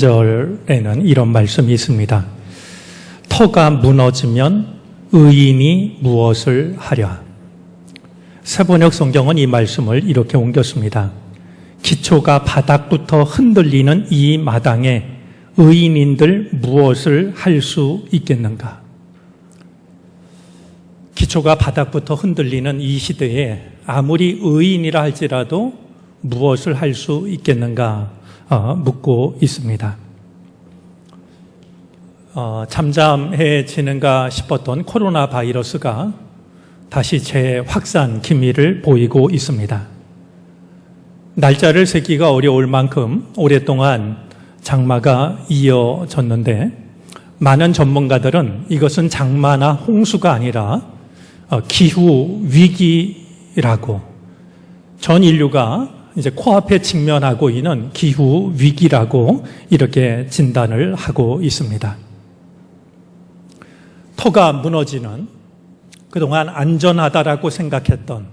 13절에는 이런 말씀이 있습니다. 터가 무너지면 의인이 무엇을 하랴. 세번역 성경은 이 말씀을 이렇게 옮겼습니다. 기초가 바닥부터 흔들리는 이 마당에 의인인들 무엇을 할 수 있겠는가? 기초가 바닥부터 흔들리는 이 시대에 아무리 의인이라 할지라도 무엇을 할 수 있겠는가 묻고 있습니다. 잠잠해지는가 싶었던 코로나 바이러스가 다시 재확산 기미를 보이고 있습니다. 날짜를 세기가 어려울 만큼 오랫동안 장마가 이어졌는데 많은 전문가들은 이것은 장마나 홍수가 아니라 기후 위기라고, 전 인류가 이제 코앞에 직면하고 있는 기후 위기라고 이렇게 진단을 하고 있습니다. 터가 무너지는, 그동안 안전하다라고 생각했던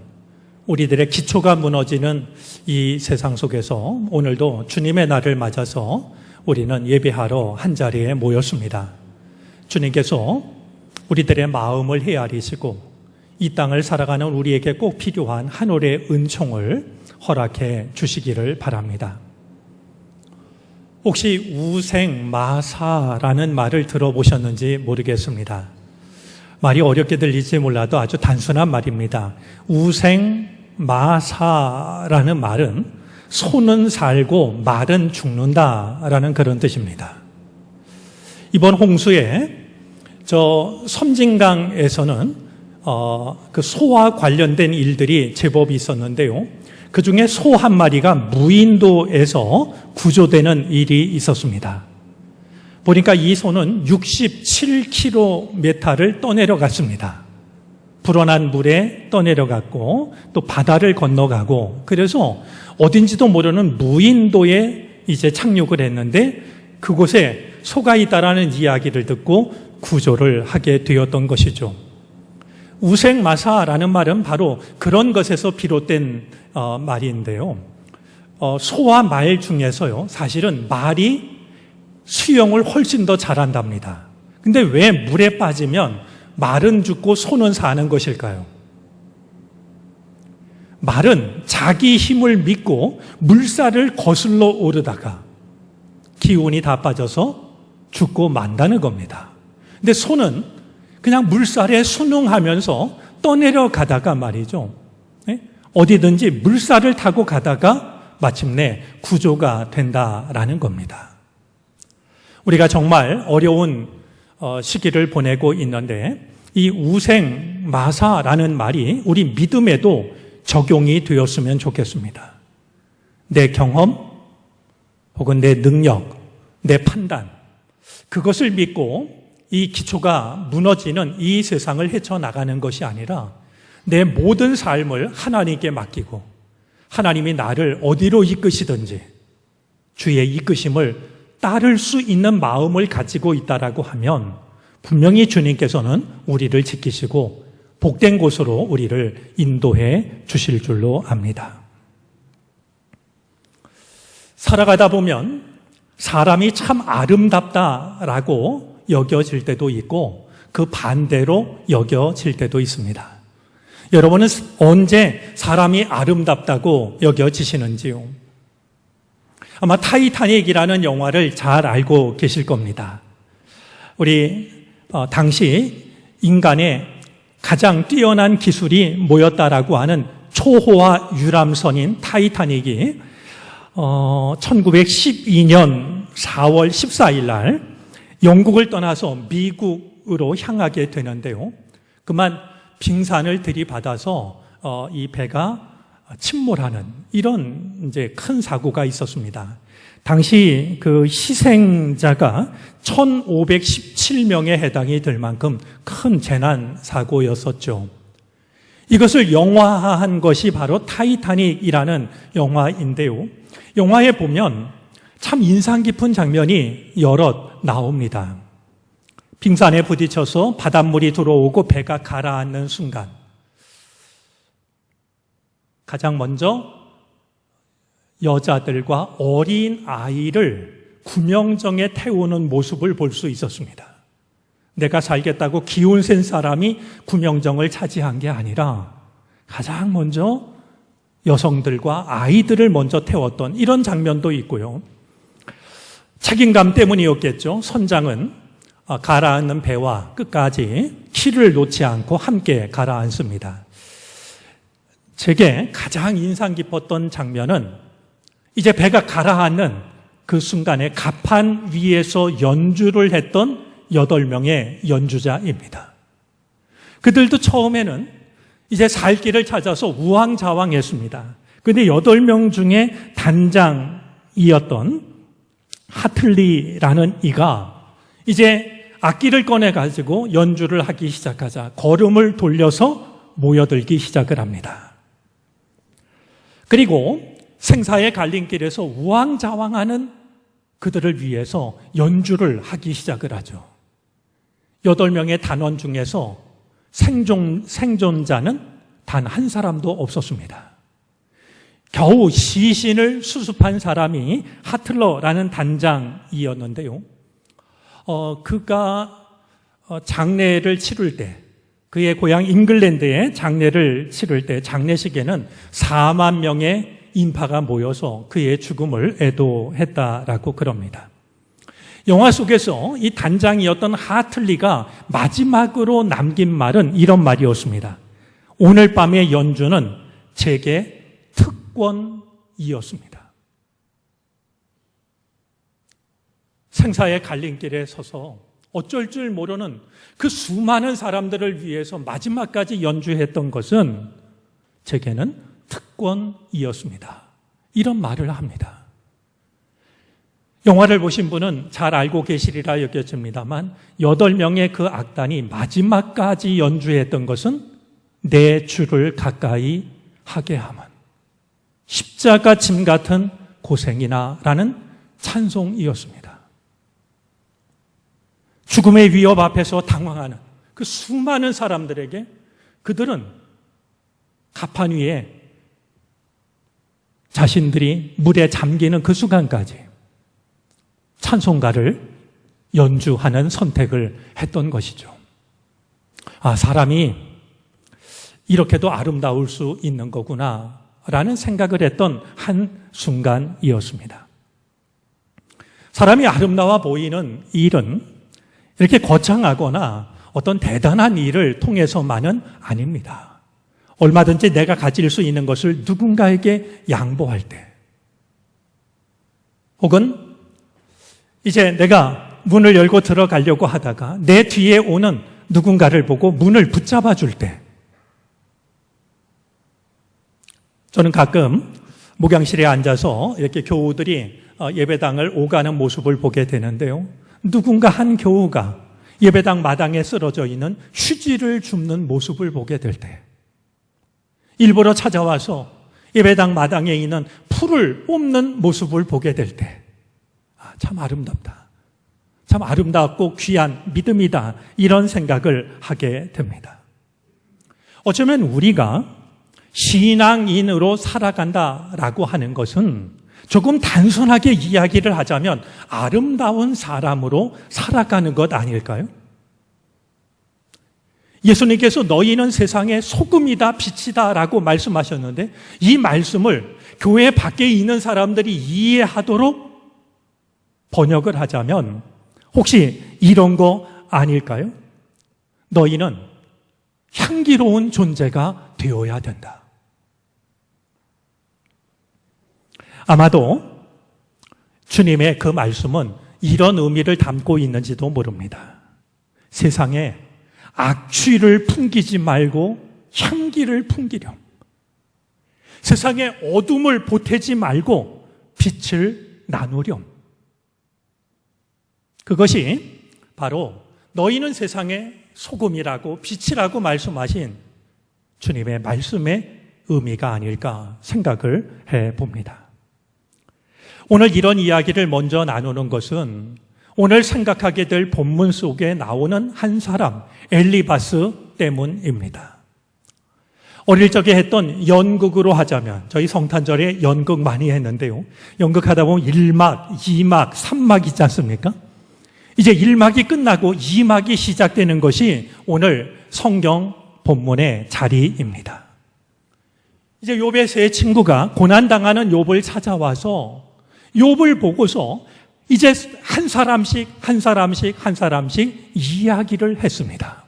우리들의 기초가 무너지는 이 세상 속에서 오늘도 주님의 날을 맞아서 우리는 예배하러 한자리에 모였습니다. 주님께서 우리들의 마음을 헤아리시고 이 땅을 살아가는 우리에게 꼭 필요한 한 올의 은총을 허락해 주시기를 바랍니다. 혹시 우생마사라는 말을 들어보셨는지 모르겠습니다. 말이 어렵게 들릴지 몰라도 아주 단순한 말입니다. 우생마사라는 말은 소는 살고 말은 죽는다라는 그런 뜻입니다. 이번 홍수에 섬진강에서는 그 소와 관련된 일들이 제법 있었는데요. 그 중에 소 한 마리가 무인도에서 구조되는 일이 있었습니다. 보니까 이 소는 67km를 떠내려갔습니다. 불어난 물에 떠내려갔고 또 바다를 건너가고, 그래서 어딘지도 모르는 무인도에 이제 착륙을 했는데 그곳에 소가 있다라는 이야기를 듣고 구조를 하게 되었던 것이죠. 우생마사라는 말은 바로 그런 것에서 비롯된 말인데요. 소와 말 중에서요, 사실은 말이 수영을 훨씬 더 잘한답니다. 근데 왜 물에 빠지면 말은 죽고 소는 사는 것일까요? 말은 자기 힘을 믿고 물살을 거슬러 오르다가 기운이 다 빠져서 죽고 만다는 겁니다. 근데 소는 그냥 물살에 순응하면서 떠내려가다가 말이죠, 어디든지 물살을 타고 가다가 마침내 구조가 된다라는 겁니다. 우리가 정말 어려운 시기를 보내고 있는데 이 우생마사라는 말이 우리 믿음에도 적용이 되었으면 좋겠습니다. 내 경험 혹은 내 능력, 내 판단, 그것을 믿고 이 기초가 무너지는 이 세상을 헤쳐나가는 것이 아니라 내 모든 삶을 하나님께 맡기고 하나님이 나를 어디로 이끄시든지 주의 이끄심을 따를 수 있는 마음을 가지고 있다라고 하면 분명히 주님께서는 우리를 지키시고 복된 곳으로 우리를 인도해 주실 줄로 압니다. 살아가다 보면 사람이 참 아름답다라고 여겨질 때도 있고 그 반대로 여겨질 때도 있습니다. 여러분은 언제 사람이 아름답다고 여겨지시는지요? 아마 타이타닉이라는 영화를 잘 알고 계실 겁니다. 우리 당시 인간의 가장 뛰어난 기술이 모였다라고 하는 초호화 유람선인 타이타닉이 1912년 4월 14일 날 영국을 떠나서 미국으로 향하게 되는데요. 그만 빙산을 들이받아서 이 배가 침몰하는 이런 이제 큰 사고가 있었습니다. 당시 그 희생자가 1,517명에 해당이 될 만큼 큰 재난 사고였었죠. 이것을 영화화한 것이 바로 타이타닉이라는 영화인데요. 영화에 보면 참 인상 깊은 장면이 여럿 나옵니다. 빙산에 부딪혀서 바닷물이 들어오고 배가 가라앉는 순간 가장 먼저 여자들과 어린 아이를 구명정에 태우는 모습을 볼 수 있었습니다. 내가 살겠다고 기운 센 사람이 구명정을 차지한 게 아니라 가장 먼저 여성들과 아이들을 먼저 태웠던 이런 장면도 있고요. 책임감 때문이었겠죠. 선장은 가라앉는 배와 끝까지 키를 놓지 않고 함께 가라앉습니다. 제게 가장 인상 깊었던 장면은 이제 배가 가라앉는 그 순간에 갑판 위에서 연주를 했던 8명의 연주자입니다. 그들도 처음에는 이제 살 길을 찾아서 우왕좌왕했습니다. 그런데 8명 중에 단장이었던 하틀리라는 이가 이제 악기를 꺼내가지고 연주를 하기 시작하자 걸음을 돌려서 모여들기 시작을 합니다. 그리고 생사의 갈림길에서 우왕좌왕하는 그들을 위해서 연주를 하기 시작을 하죠. 8명의 단원 중에서 생존자는 단 한 사람도 없었습니다. 겨우 시신을 수습한 사람이 하틀러라는 단장이었는데요. 그가 장례를 치를 때, 그의 고향 잉글랜드에 장례를 치를 때 장례식에는 4만 명의 인파가 모여서 그의 죽음을 애도했다라고 그럽니다. 영화 속에서 이 단장이었던 하틀리가 마지막으로 남긴 말은 이런 말이었습니다. 오늘 밤의 연주는 제게 특권이었습니다. 생사의 갈림길에 서서 어쩔 줄 모르는 그 수많은 사람들을 위해서 마지막까지 연주했던 것은 제게는 특권이었습니다. 이런 말을 합니다. 영화를 보신 분은 잘 알고 계시리라 여겨집니다만 8명의 그 악단이 마지막까지 연주했던 것은 내 주를 가까이 하게 함은 십자가 짐 같은 고생이나 라는 찬송이었습니다. 죽음의 위협 앞에서 당황하는 그 수많은 사람들에게 그들은 갑판 위에 자신들이 물에 잠기는 그 순간까지 찬송가를 연주하는 선택을 했던 것이죠. 사람이 이렇게도 아름다울 수 있는 거구나 라는 생각을 했던 한 순간이었습니다. 사람이 아름다워 보이는 일은 이렇게 거창하거나 어떤 대단한 일을 통해서만은 아닙니다. 얼마든지 내가 가질 수 있는 것을 누군가에게 양보할 때, 혹은 이제 내가 문을 열고 들어가려고 하다가 내 뒤에 오는 누군가를 보고 문을 붙잡아 줄 때, 저는 가끔 목양실에 앉아서 이렇게 교우들이 예배당을 오가는 모습을 보게 되는데요. 누군가 한 교우가 예배당 마당에 쓰러져 있는 휴지를 줍는 모습을 보게 될 때, 일부러 찾아와서 예배당 마당에 있는 풀을 뽑는 모습을 보게 될 때, 참 아름답다. 참 아름답고 귀한 믿음이다. 이런 생각을 하게 됩니다. 어쩌면 우리가 신앙인으로 살아간다라고 하는 것은 조금 단순하게 이야기를 하자면 아름다운 사람으로 살아가는 것 아닐까요? 예수님께서 너희는 세상의 소금이다 빛이다 라고 말씀하셨는데 이 말씀을 교회 밖에 있는 사람들이 이해하도록 번역을 하자면 혹시 이런 거 아닐까요? 너희는 향기로운 존재가 되어야 된다. 아마도 주님의 그 말씀은 이런 의미를 담고 있는지도 모릅니다. 세상에 악취를 풍기지 말고 향기를 풍기렴. 세상에 어둠을 보태지 말고 빛을 나누렴. 그것이 바로 너희는 세상의 소금이라고 빛이라고 말씀하신 주님의 말씀의 의미가 아닐까 생각을 해봅니다. 오늘 이런 이야기를 먼저 나누는 것은 오늘 생각하게 될 본문 속에 나오는 한 사람, 엘리바스 때문입니다. 어릴 적에 했던 연극으로 하자면 저희 성탄절에 연극 많이 했는데요. 연극하다 보면 1막, 2막, 3막 있지 않습니까? 이제 1막이 끝나고 2막이 시작되는 것이 오늘 성경 본문의 자리입니다. 이제 욥의 세 친구가 고난당하는 욥을 찾아와서 욥을 보고서 이제 한 사람씩 이야기를 했습니다.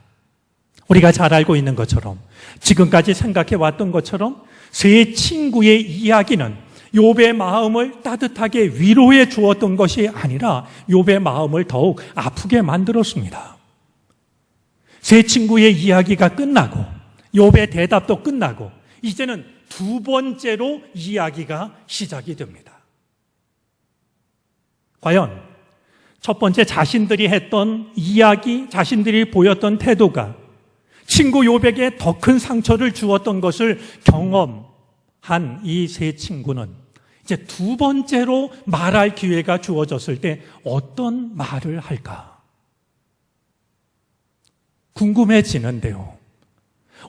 우리가 잘 알고 있는 것처럼, 지금까지 생각해 왔던 것처럼 세 친구의 이야기는 욥의 마음을 따뜻하게 위로해 주었던 것이 아니라 욥의 마음을 더욱 아프게 만들었습니다. 세 친구의 이야기가 끝나고 욥의 대답도 끝나고 이제는 두 번째로 이야기가 시작이 됩니다. 과연 첫 번째 자신들이 했던 이야기, 자신들이 보였던 태도가 친구 욥에게 더 큰 상처를 주었던 것을 경험한 이 세 친구는 이제 두 번째로 말할 기회가 주어졌을 때 어떤 말을 할까? 궁금해지는데요.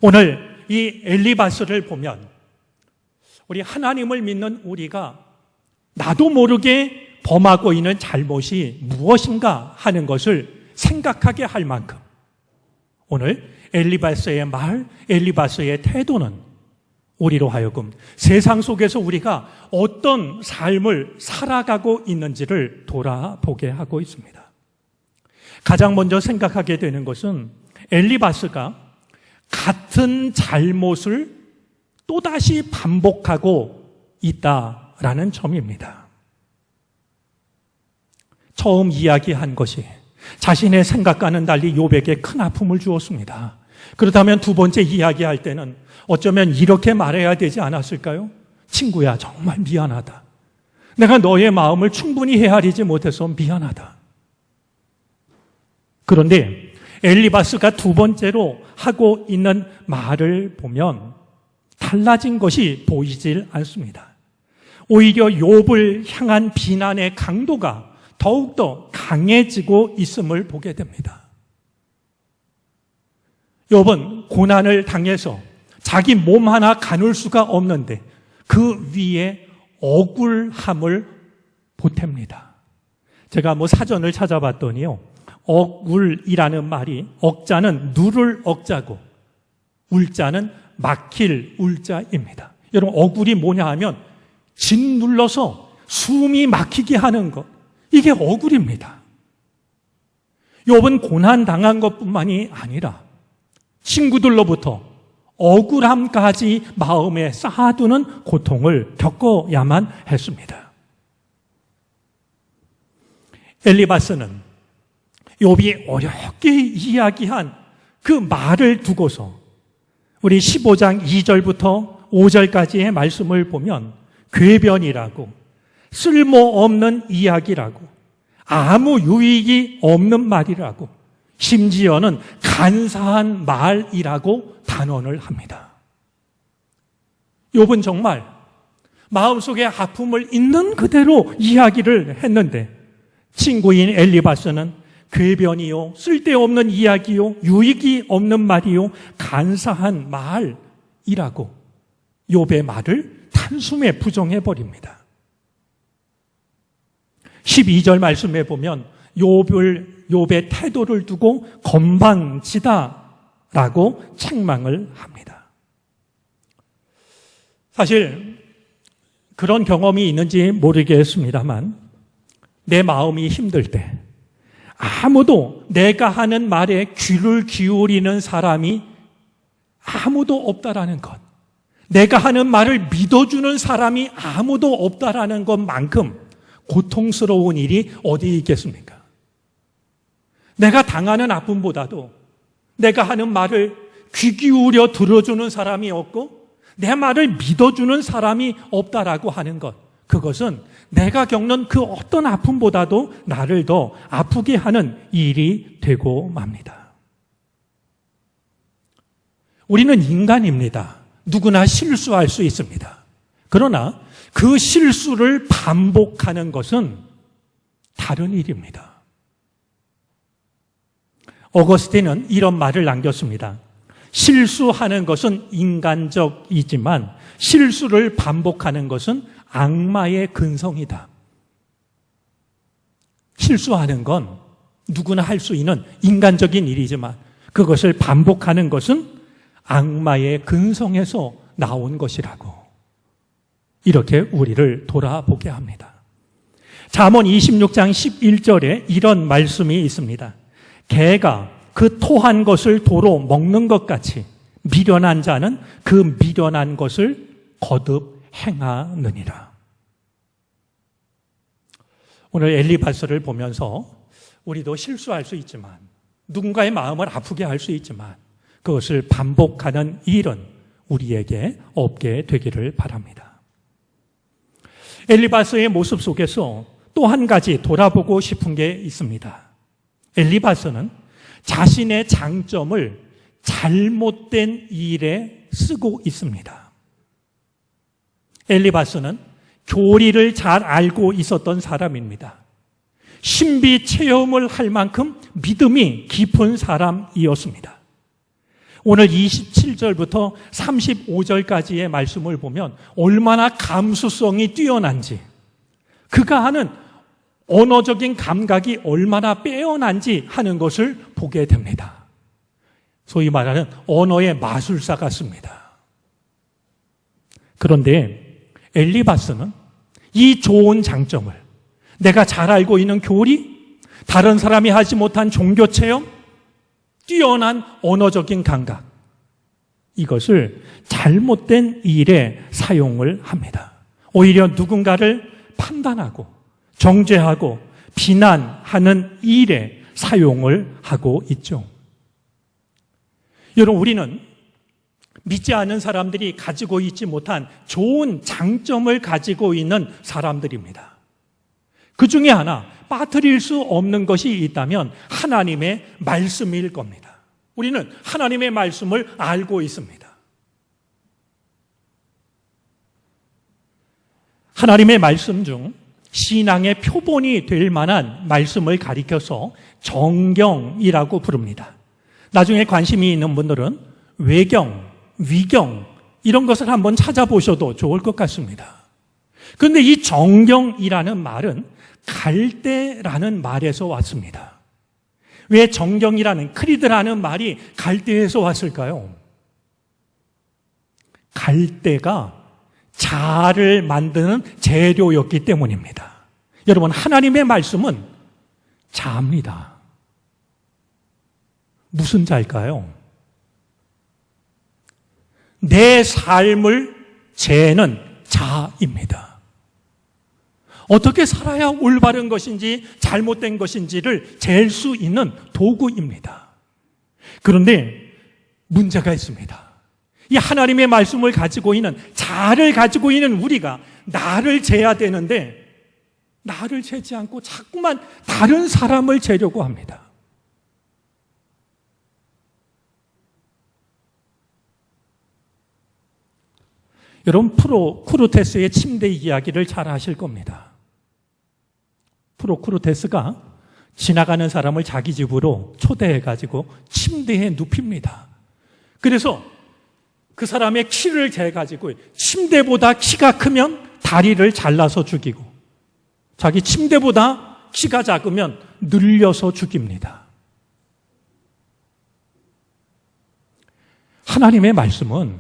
오늘 이 엘리바스를 보면 우리 하나님을 믿는 우리가 나도 모르게 범하고 있는 잘못이 무엇인가 하는 것을 생각하게 할 만큼 오늘 엘리바스의 말, 엘리바스의 태도는 우리로 하여금 세상 속에서 우리가 어떤 삶을 살아가고 있는지를 돌아보게 하고 있습니다. 가장 먼저 생각하게 되는 것은 엘리바스가 같은 잘못을 또다시 반복하고 있다라는 점입니다. 처음 이야기한 것이 자신의 생각과는 달리 욥에게 큰 아픔을 주었습니다. 그렇다면 두 번째 이야기할 때는 어쩌면 이렇게 말해야 되지 않았을까요? 친구야, 정말 미안하다. 내가 너의 마음을 충분히 헤아리지 못해서 미안하다. 그런데 엘리바스가 두 번째로 하고 있는 말을 보면 달라진 것이 보이질 않습니다. 오히려 욥을 향한 비난의 강도가 더욱더 강해지고 있음을 보게 됩니다. 욥은 고난을 당해서 자기 몸 하나 가눌 수가 없는데 그 위에 억울함을 보탭니다. 제가 사전을 찾아봤더니요. 억울이라는 말이 억자는 누를 억자고 울자는 막힐 울자입니다. 여러분 억울이 뭐냐 하면 짓눌러서 숨이 막히게 하는 것. 이게 억울입니다. 욥은 고난당한 것뿐만이 아니라 친구들로부터 억울함까지 마음에 쌓아두는 고통을 겪어야만 했습니다. 엘리바스는 욥이 어렵게 이야기한 그 말을 두고서 우리 15장 2절부터 5절까지의 말씀을 보면 궤변이라고 쓸모없는 이야기라고 아무 유익이 없는 말이라고 심지어는 간사한 말이라고 단언을 합니다. 욥은 정말 마음속에 아픔을 있는 그대로 이야기를 했는데 친구인 엘리바스는 궤변이요, 쓸데없는 이야기요, 유익이 없는 말이요, 간사한 말이라고 욥의 말을 단숨에 부정해버립니다. 12절 말씀에 보면 욥의 태도를 두고 건방지다라고 책망을 합니다. 사실 그런 경험이 있는지 모르겠습니다만 내 마음이 힘들 때 아무도 내가 하는 말에 귀를 기울이는 사람이 아무도 없다라는 것, 내가 하는 말을 믿어주는 사람이 아무도 없다라는 것만큼 고통스러운 일이 어디 있겠습니까? 내가 당하는 아픔보다도 내가 하는 말을 귀 기울여 들어주는 사람이 없고 내 말을 믿어주는 사람이 없다라고 하는 것, 그것은 내가 겪는 그 어떤 아픔보다도 나를 더 아프게 하는 일이 되고 맙니다. 우리는 인간입니다. 누구나 실수할 수 있습니다. 그러나 그 실수를 반복하는 것은 다른 일입니다. 어거스틴은 이런 말을 남겼습니다. 실수하는 것은 인간적이지만 실수를 반복하는 것은 악마의 근성이다. 실수하는 건 누구나 할 수 있는 인간적인 일이지만 그것을 반복하는 것은 악마의 근성에서 나온 것이라고. 이렇게 우리를 돌아보게 합니다. 잠언 26장 11절에 이런 말씀이 있습니다. 개가 그 토한 것을 도로 먹는 것 같이 미련한 자는 그 미련한 것을 거듭 행하느니라. 오늘 엘리바스를 보면서 우리도 실수할 수 있지만 누군가의 마음을 아프게 할 수 있지만 그것을 반복하는 일은 우리에게 없게 되기를 바랍니다. 엘리바스의 모습 속에서 또 한 가지 돌아보고 싶은 게 있습니다. 엘리바스는 자신의 장점을 잘못된 일에 쓰고 있습니다. 엘리바스는 교리를 잘 알고 있었던 사람입니다. 신비 체험을 할 만큼 믿음이 깊은 사람이었습니다. 오늘 27절부터 35절까지의 말씀을 보면 얼마나 감수성이 뛰어난지, 그가 하는 언어적인 감각이 얼마나 빼어난지 하는 것을 보게 됩니다. 소위 말하는 언어의 마술사 같습니다. 그런데 엘리바스는 이 좋은 장점을, 내가 잘 알고 있는 교리, 다른 사람이 하지 못한 종교 체험, 뛰어난 언어적인 감각, 이것을 잘못된 일에 사용을 합니다. 오히려 누군가를 판단하고 정죄하고 비난하는 일에 사용을 하고 있죠. 여러분, 우리는 믿지 않는 사람들이 가지고 있지 못한 좋은 장점을 가지고 있는 사람들입니다. 그 중에 하나, 빠뜨릴 수 없는 것이 있다면 하나님의 말씀일 겁니다. 우리는 하나님의 말씀을 알고 있습니다. 하나님의 말씀 중 신앙의 표본이 될 만한 말씀을 가리켜서 정경이라고 부릅니다. 나중에 관심이 있는 분들은 외경, 위경 이런 것을 한번 찾아보셔도 좋을 것 같습니다. 그런데 이 정경이라는 말은 갈대라는 말에서 왔습니다. 왜 정경이라는, 크리드라는 말이 갈대에서 왔을까요? 갈대가 자를 만드는 재료였기 때문입니다. 여러분, 하나님의 말씀은 자입니다. 무슨 자일까요? 내 삶을 재는 자입니다. 어떻게 살아야 올바른 것인지 잘못된 것인지를 잴 수 있는 도구입니다. 그런데 문제가 있습니다. 이 하나님의 말씀을 가지고 있는, 자를 가지고 있는 우리가 나를 재야 되는데 나를 재지 않고 자꾸만 다른 사람을 재려고 합니다. 여러분, 프로크루테스의 침대 이야기를 잘 아실 겁니다. 프로크루테스가 지나가는 사람을 자기 집으로 초대해가지고 침대에 눕힙니다. 그래서 그 사람의 키를 재가지고 침대보다 키가 크면 다리를 잘라서 죽이고, 자기 침대보다 키가 작으면 늘려서 죽입니다. 하나님의 말씀은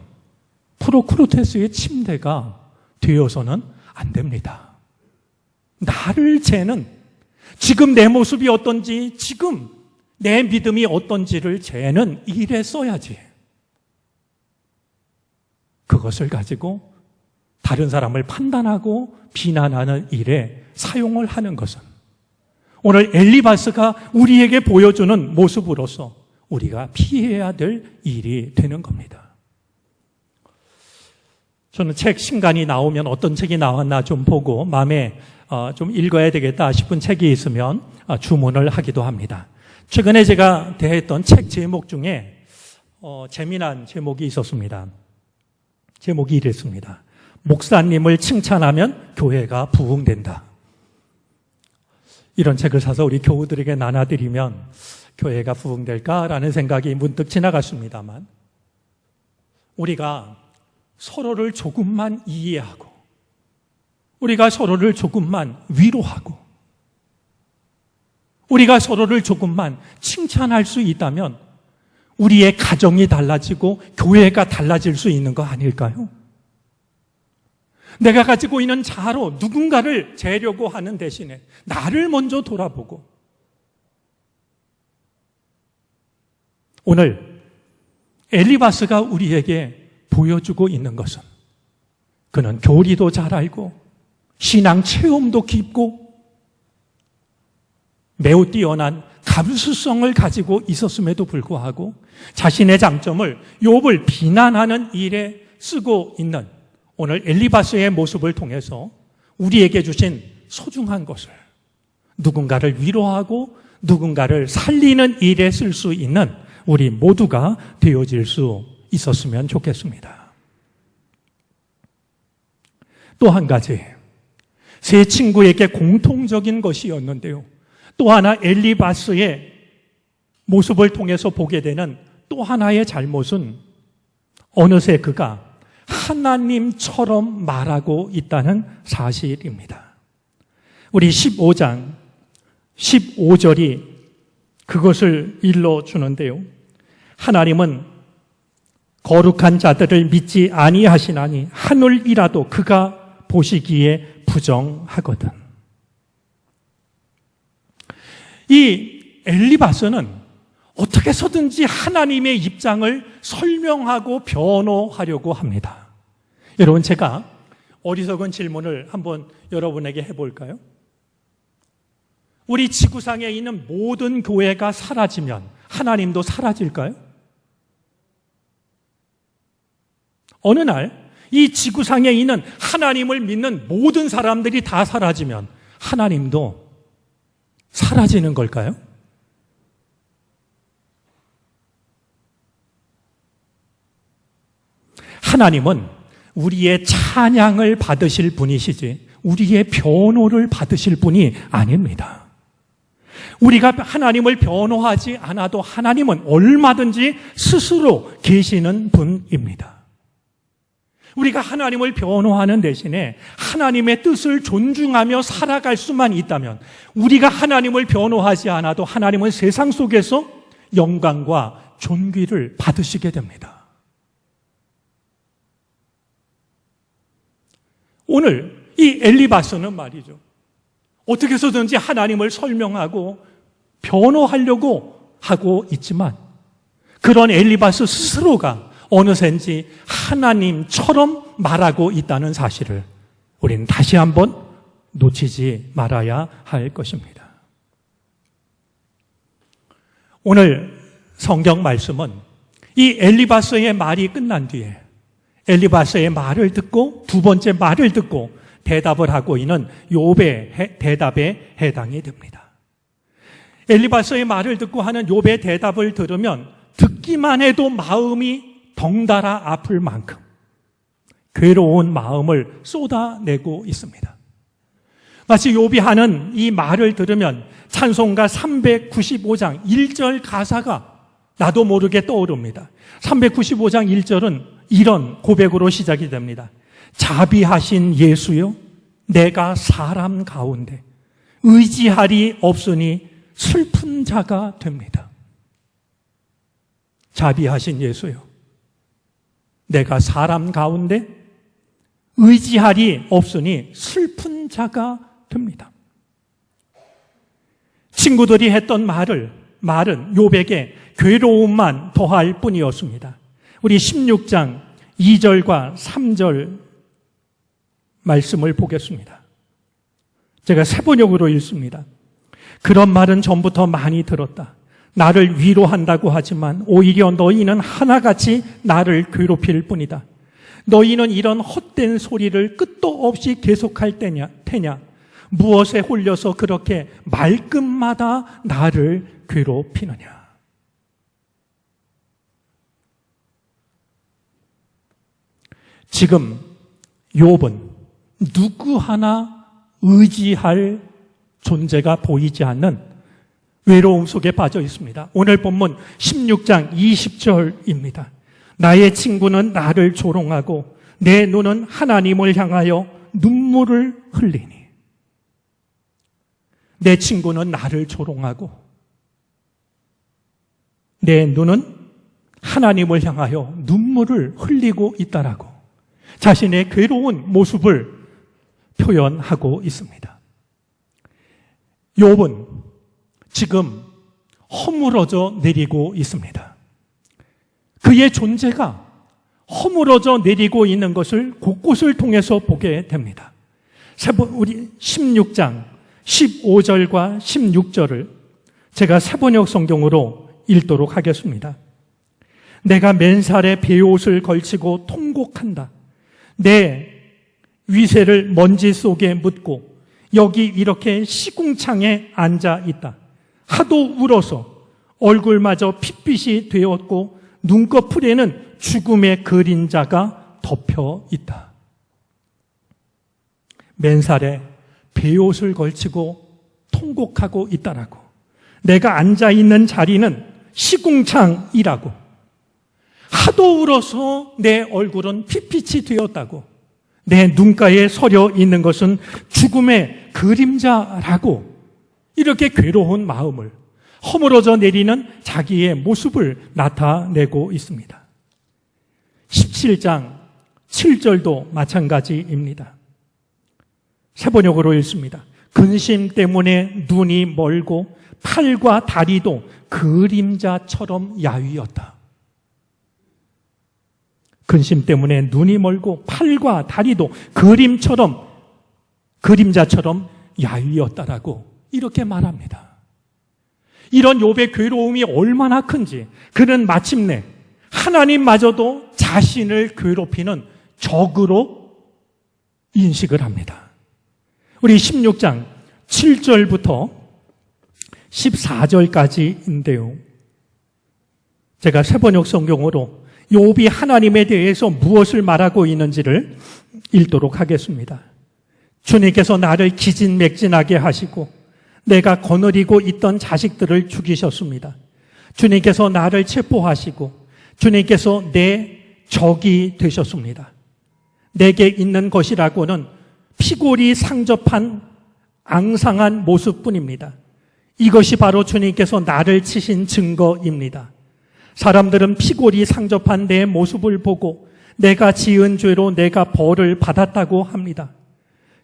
프로크루테스의 침대가 되어서는 안 됩니다. 나를 재는, 지금 내 모습이 어떤지, 지금 내 믿음이 어떤지를 재는 일에 써야지. 그것을 가지고 다른 사람을 판단하고 비난하는 일에 사용을 하는 것은 오늘 엘리바스가 우리에게 보여주는 모습으로서 우리가 피해야 될 일이 되는 겁니다. 저는 책 신간이 나오면 어떤 책이 나왔나 좀 보고 마음에 좀 읽어야 되겠다 싶은 책이 있으면 주문을 하기도 합니다. 최근에 제가 대했던 책 제목 중에 재미난 제목이 있었습니다. 제목이 이랬습니다. 목사님을 칭찬하면 교회가 부흥된다. 이런 책을 사서 우리 교우들에게 나눠드리면 교회가 부흥될까라는 생각이 문득 지나갔습니다만, 우리가 서로를 조금만 이해하고 우리가 서로를 조금만 위로하고 우리가 서로를 조금만 칭찬할 수 있다면 우리의 가정이 달라지고 교회가 달라질 수 있는 거 아닐까요? 내가 가지고 있는 자아로 누군가를 재려고 하는 대신에 나를 먼저 돌아보고 오늘 엘리바스가 우리에게 보여주고 있는 것은 그는 교리도 잘 알고 신앙 체험도 깊고 매우 뛰어난 감수성을 가지고 있었음에도 불구하고 자신의 장점을 욥을 비난하는 일에 쓰고 있는 오늘 엘리바스의 모습을 통해서 우리에게 주신 소중한 것을 누군가를 위로하고 누군가를 살리는 일에 쓸 수 있는 우리 모두가 되어질 수 있었으면 좋겠습니다. 또 한 가지, 세 친구에게 공통적인 것이었는데요. 또 하나 엘리바스의 모습을 통해서 보게 되는 또 하나의 잘못은 어느새 그가 하나님처럼 말하고 있다는 사실입니다. 우리 15장 15절이 그것을 일러주는데요. 하나님은 거룩한 자들을 믿지 아니하시나니 하늘이라도 그가 보시기에 부정하거든. 이 엘리바스는 어떻게 해서든지 하나님의 입장을 설명하고 변호하려고 합니다. 여러분, 제가 어리석은 질문을 한번 여러분에게 해볼까요? 우리 지구상에 있는 모든 교회가 사라지면 하나님도 사라질까요? 어느 날 이 지구상에 있는 하나님을 믿는 모든 사람들이 다 사라지면 하나님도 사라지는 걸까요? 하나님은 우리의 찬양을 받으실 분이시지 우리의 변호를 받으실 분이 아닙니다. 우리가 하나님을 변호하지 않아도 하나님은 얼마든지 스스로 계시는 분입니다. 우리가 하나님을 변호하는 대신에 하나님의 뜻을 존중하며 살아갈 수만 있다면 우리가 하나님을 변호하지 않아도 하나님은 세상 속에서 영광과 존귀를 받으시게 됩니다. 오늘 이 엘리바스는 말이죠, 어떻게 해서든지 하나님을 설명하고 변호하려고 하고 있지만 그런 엘리바스 스스로가 어느샌지 하나님처럼 말하고 있다는 사실을 우리는 다시 한번 놓치지 말아야 할 것입니다. 오늘 성경 말씀은 이 엘리바스의 말이 끝난 뒤에 엘리바스의 말을 듣고 두 번째 말을 듣고 대답을 하고 있는 욥의 대답에 해당이 됩니다. 엘리바스의 말을 듣고 하는 욥의 대답을 들으면 듣기만 해도 마음이 덩달아 아플 만큼 괴로운 마음을 쏟아내고 있습니다. 마치 욥이 하는 이 말을 들으면 찬송가 395장 1절 가사가 나도 모르게 떠오릅니다. 395장 1절은 이런 고백으로 시작이 됩니다. 자비하신 예수여, 내가 사람 가운데 의지할이 없으니 슬픈 자가 됩니다. 자비하신 예수여, 내가 사람 가운데 의지할이 없으니 슬픈 자가 됩니다. 친구들이 했던 말은 욥에게 괴로움만 더할 뿐이었습니다. 우리 16장 2절과 3절 말씀을 보겠습니다. 제가 세번역으로 읽습니다. 그런 말은 전부터 많이 들었다. 나를 위로한다고 하지만 오히려 너희는 하나같이 나를 괴롭힐 뿐이다. 너희는 이런 헛된 소리를 끝도 없이 계속할 테냐? 무엇에 홀려서 그렇게 말끝마다 나를 괴롭히느냐? 지금 욥은 누구 하나 의지할 존재가 보이지 않는 외로움 속에 빠져 있습니다. 오늘 본문 16장 20절입니다. 나의 친구는 나를 조롱하고 내 눈은 하나님을 향하여 눈물을 흘리니. 내 친구는 나를 조롱하고 내 눈은 하나님을 향하여 눈물을 흘리고 있다라고 자신의 괴로운 모습을 표현하고 있습니다. 욥은 지금 허물어져 내리고 있습니다. 그의 존재가 허물어져 내리고 있는 것을 곳곳을 통해서 보게 됩니다. 우리 16장 15절과 16절을 제가 세번역 성경으로 읽도록 하겠습니다. 내가 맨살에 베옷을 걸치고 통곡한다. 내 위세를 먼지 속에 묻고 여기 이렇게 시궁창에 앉아 있다. 하도 울어서 얼굴마저 핏빛이 되었고 눈꺼풀에는 죽음의 그림자가 덮여 있다. 맨살에 베옷을 걸치고 통곡하고 있다라고. 내가 앉아 있는 자리는 시궁창이라고. 하도 울어서 내 얼굴은 핏빛이 되었다고. 내 눈가에 서려 있는 것은 죽음의 그림자라고. 이렇게 괴로운 마음을 허물어져 내리는 자기의 모습을 나타내고 있습니다. 17장 7절도 마찬가지입니다. 세번역으로 읽습니다. 근심 때문에 눈이 멀고 팔과 다리도 그림자처럼 야위었다. 근심 때문에 눈이 멀고 팔과 다리도 그림자처럼 야위었다라고 이렇게 말합니다. 이런 욥의 괴로움이 얼마나 큰지 그는 마침내 하나님마저도 자신을 괴롭히는 적으로 인식을 합니다. 우리 16장 7절부터 14절까지인데요. 제가 세번역 성경으로 욥이 하나님에 대해서 무엇을 말하고 있는지를 읽도록 하겠습니다. 주님께서 나를 기진맥진하게 하시고 내가 거느리고 있던 자식들을 죽이셨습니다. 주님께서 나를 체포하시고 주님께서 내 적이 되셨습니다. 내게 있는 것이라고는 피골이 상접한 앙상한 모습뿐입니다. 이것이 바로 주님께서 나를 치신 증거입니다. 사람들은 피골이 상접한 내 모습을 보고 내가 지은 죄로 내가 벌을 받았다고 합니다.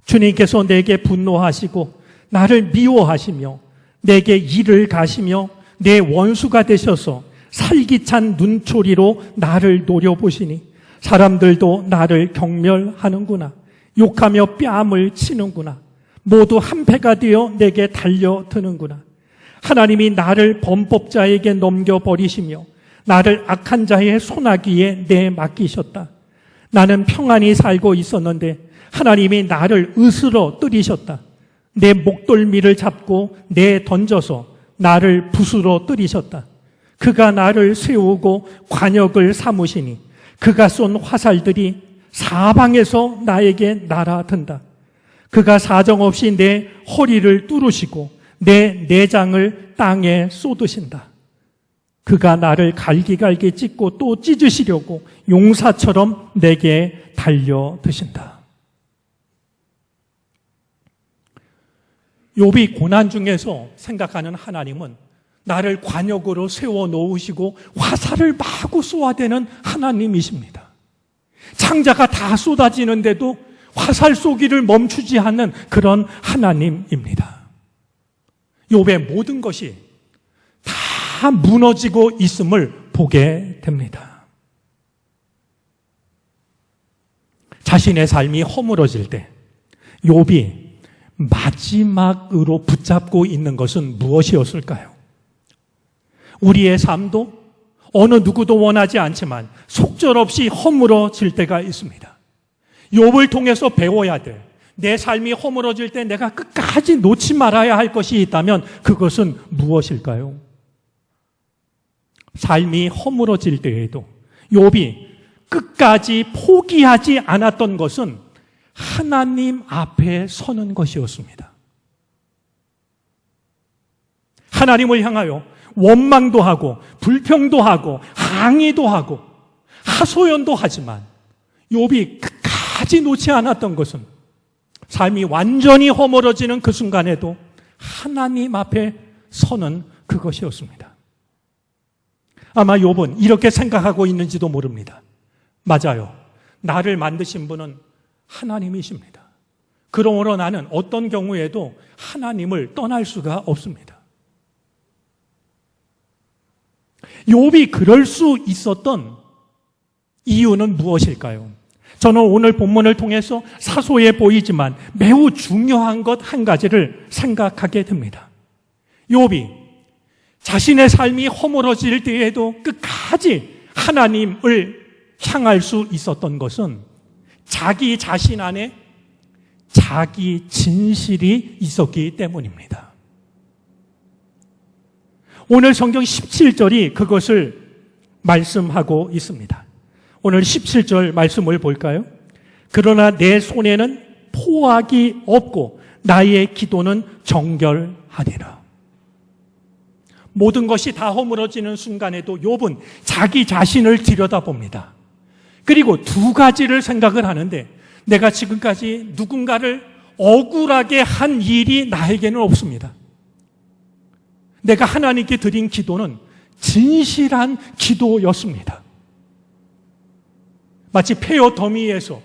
주님께서 내게 분노하시고 나를 미워하시며 내게 이를 가시며 내 원수가 되셔서 살기찬 눈초리로 나를 노려보시니 사람들도 나를 경멸하는구나. 욕하며 뺨을 치는구나. 모두 한패가 되어 내게 달려드는구나. 하나님이 나를 범법자에게 넘겨버리시며 나를 악한 자의 손아귀에 내맡기셨다. 나는 평안히 살고 있었는데 하나님이 나를 으스러 뜨리셨다. 내 목덜미를 잡고 내던져서 나를 붓으로 뜨리셨다. 그가 나를 세우고 관역을 삼으시니 그가 쏜 화살들이 사방에서 나에게 날아든다. 그가 사정없이 내 허리를 뚫으시고 내 내장을 땅에 쏟으신다. 그가 나를 갈기갈기 찢고 또 찢으시려고 용사처럼 내게 달려드신다. 욥이 고난 중에서 생각하는 하나님은 나를 관역으로 세워놓으시고 화살을 마구 쏘아대는 하나님이십니다. 창자가 다 쏟아지는데도 화살 쏘기를 멈추지 않는 그런 하나님입니다. 욥의 모든 것이 다 무너지고 있음을 보게 됩니다. 자신의 삶이 허물어질 때 욥이 마지막으로 붙잡고 있는 것은 무엇이었을까요? 우리의 삶도 어느 누구도 원하지 않지만 속절없이 허물어질 때가 있습니다. 욥을 통해서 배워야 될, 내 삶이 허물어질 때 내가 끝까지 놓지 말아야 할 것이 있다면 그것은 무엇일까요? 삶이 허물어질 때에도 욥이 끝까지 포기하지 않았던 것은 하나님 앞에 서는 것이었습니다. 하나님을 향하여 원망도 하고 불평도 하고 항의도 하고 하소연도 하지만 욥이 끝까지 놓지 않았던 것은 삶이 완전히 허물어지는 그 순간에도 하나님 앞에 서는 그것이었습니다. 아마 욥은 이렇게 생각하고 있는지도 모릅니다. 맞아요. 나를 만드신 분은 하나님이십니다. 그러므로 나는 어떤 경우에도 하나님을 떠날 수가 없습니다. 욥이 그럴 수 있었던 이유는 무엇일까요? 저는 오늘 본문을 통해서 사소해 보이지만 매우 중요한 것 한 가지를 생각하게 됩니다. 욥이 자신의 삶이 허물어질 때에도 끝까지 하나님을 향할 수 있었던 것은 자기 자신 안에 자기 진실이 있었기 때문입니다. 오늘 성경 17절이 그것을 말씀하고 있습니다. 오늘 17절 말씀을 볼까요? 그러나 내 손에는 포악이 없고 나의 기도는 정결하리라. 모든 것이 다 허물어지는 순간에도 욥은 자기 자신을 들여다봅니다. 그리고 두 가지를 생각을 하는데, 내가 지금까지 누군가를 억울하게 한 일이 나에게는 없습니다. 내가 하나님께 드린 기도는 진실한 기도였습니다. 마치 폐허 더미에서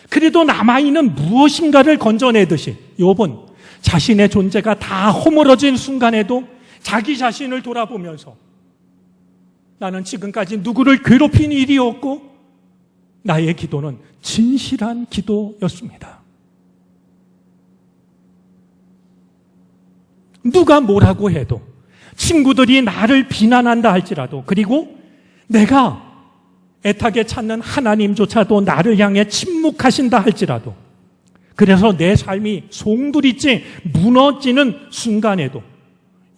그래도 남아있는 무엇인가를 건져내듯이 욥은 자신의 존재가 다 허물어진 순간에도 자기 자신을 돌아보면서 나는 지금까지 누구를 괴롭힌 일이 없고 나의 기도는 진실한 기도였습니다. 누가 뭐라고 해도, 친구들이 나를 비난한다 할지라도, 그리고 내가 애타게 찾는 하나님조차도 나를 향해 침묵하신다 할지라도, 그래서 내 삶이 송두리째 무너지는 순간에도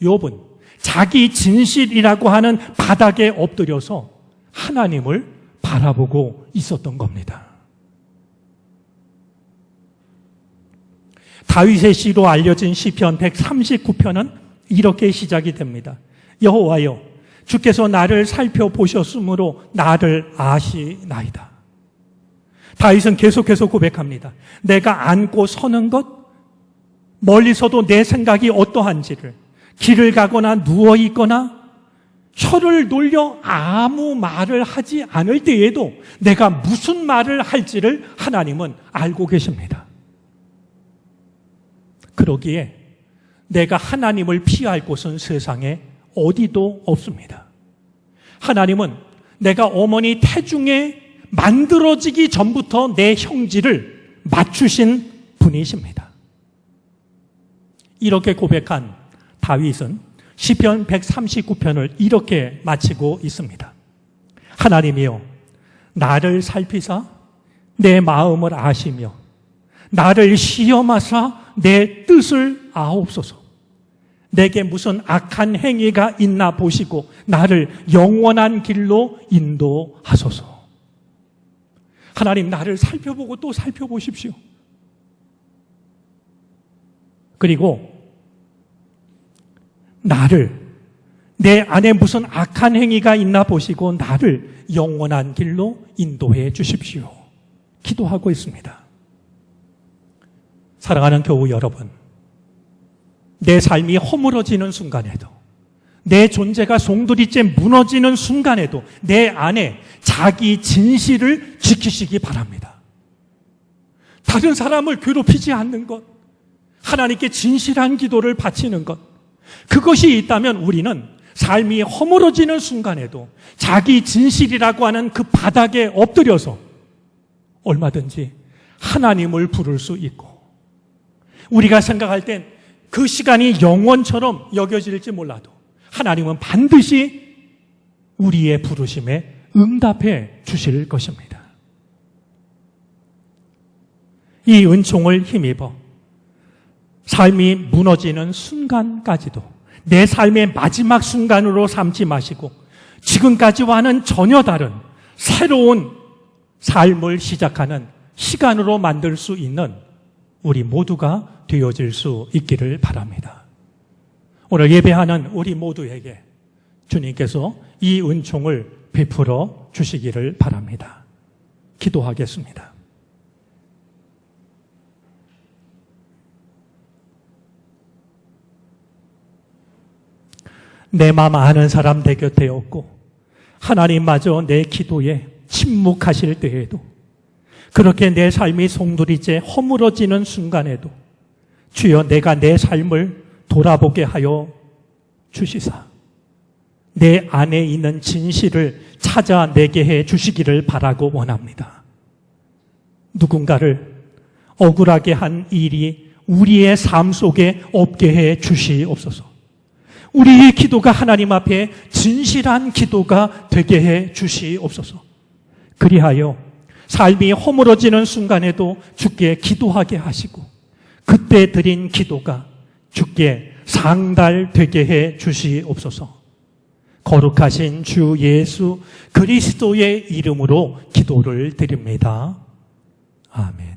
욥은 자기 진실이라고 하는 바닥에 엎드려서 하나님을 바라보고 있었던 겁니다. 다윗의 시로 알려진 시편 139편은 이렇게 시작이 됩니다. 여호와여, 주께서 나를 살펴보셨으므로 나를 아시나이다. 다윗은 계속해서 고백합니다. 내가 앉고 서는 것, 멀리서도 내 생각이 어떠한지를, 길을 가거나 누워있거나 혀를 놀려 아무 말을 하지 않을 때에도 내가 무슨 말을 할지를 하나님은 알고 계십니다. 그러기에 내가 하나님을 피할 곳은 세상에 어디도 없습니다. 하나님은 내가 어머니 태중에 만들어지기 전부터 내 형질을 맞추신 분이십니다. 이렇게 고백한 다윗은 시편 139편을 이렇게 마치고 있습니다. 하나님이여, 나를 살피사 내 마음을 아시며 나를 시험하사 내 뜻을 아옵소서. 내게 무슨 악한 행위가 있나 보시고 나를 영원한 길로 인도하소서. 하나님, 나를 살펴보고 또 살펴보십시오. 그리고 내 안에 무슨 악한 행위가 있나 보시고 나를 영원한 길로 인도해 주십시오. 기도하고 있습니다. 사랑하는 교우 여러분, 내 삶이 허물어지는 순간에도, 내 존재가 송두리째 무너지는 순간에도 내 안에 자기 진실을 지키시기 바랍니다. 다른 사람을 괴롭히지 않는 것, 하나님께 진실한 기도를 바치는 것, 그것이 있다면 우리는 삶이 허물어지는 순간에도 자기 진실이라고 하는 그 바닥에 엎드려서 얼마든지 하나님을 부를 수 있고, 우리가 생각할 땐 그 시간이 영원처럼 여겨질지 몰라도 하나님은 반드시 우리의 부르심에 응답해 주실 것입니다. 이 은총을 힘입어 삶이 무너지는 순간까지도 내 삶의 마지막 순간으로 삼지 마시고 지금까지와는 전혀 다른 새로운 삶을 시작하는 시간으로 만들 수 있는 우리 모두가 되어질 수 있기를 바랍니다. 오늘 예배하는 우리 모두에게 주님께서 이 은총을 베풀어 주시기를 바랍니다. 기도하겠습니다. 내 맘 아는 사람 내 곁에 없고 하나님마저 내 기도에 침묵하실 때에도, 그렇게 내 삶이 송두리째 허물어지는 순간에도 주여 내가 내 삶을 돌아보게 하여 주시사 내 안에 있는 진실을 찾아내게 해 주시기를 바라고 원합니다. 누군가를 억울하게 한 일이 우리의 삶 속에 없게 해 주시옵소서. 우리의 기도가 하나님 앞에 진실한 기도가 되게 해 주시옵소서. 그리하여 삶이 허물어지는 순간에도 주께 기도하게 하시고 그때 드린 기도가 주께 상달되게 해 주시옵소서. 거룩하신 주 예수 그리스도의 이름으로 기도를 드립니다. 아멘.